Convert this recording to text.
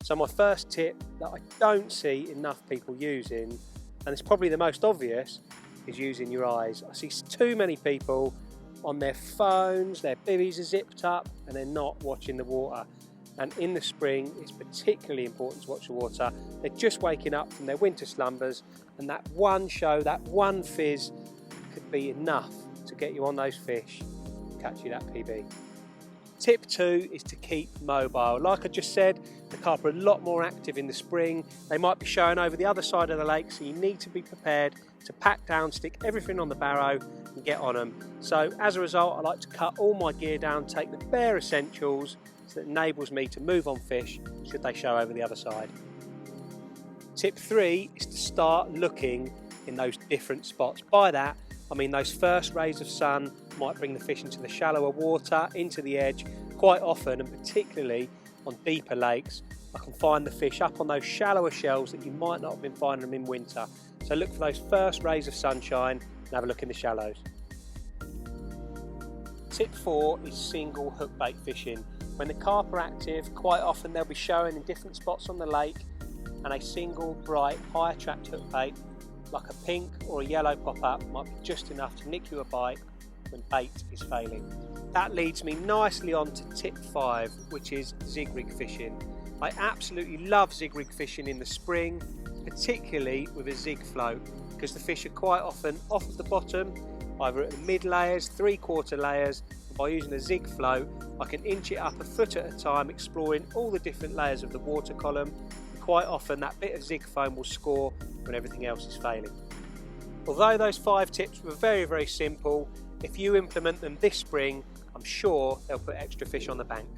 So my first tip that I don't see enough people using, and it's probably the most obvious, is using your eyes. I see too many people on their phones, their bivvies are zipped up and they're not watching the water. And in the spring, it's particularly important to watch the water. They're just waking up from their winter slumbers, and that one show, that one fizz could be enough to get you on those fish, catch you that PB. Tip 2 is to keep mobile. Like I just said, the carp are a lot more active in the spring. They might be showing over the other side of the lake, so you need to be prepared to pack down, stick everything on the barrow and get on them. So as a result, I like to cut all my gear down, take the bare essentials, so that enables me to move on fish should they show over the other side. Tip 3 is to start looking in those different spots. By that, I mean those first rays of sun might bring the fish into the shallower water, into the edge. Quite often, and particularly on deeper lakes, I can find the fish up on those shallower shells that you might not have been finding them in winter. So look for those first rays of sunshine and have a look in the shallows. Tip 4 is single hook bait fishing. When the carp are active, quite often they'll be showing in different spots on the lake, and a single bright high attract hook bait like a pink or a yellow pop-up might be just enough to nick you a bite when bait is failing. That leads me nicely on to tip 5, which is zig rig fishing. I absolutely love zig rig fishing in the spring, particularly with a zig float, because the fish are quite often off of the bottom, either at the mid layers, 3/4 layers. By using a zig float, I can inch it up a foot at a time, exploring all the different layers of the water column. Quite often that bit of zig foam will score when everything else is failing. Although those 5 tips were very, very simple, if you implement them this spring, I'm sure they'll put extra fish on the bank.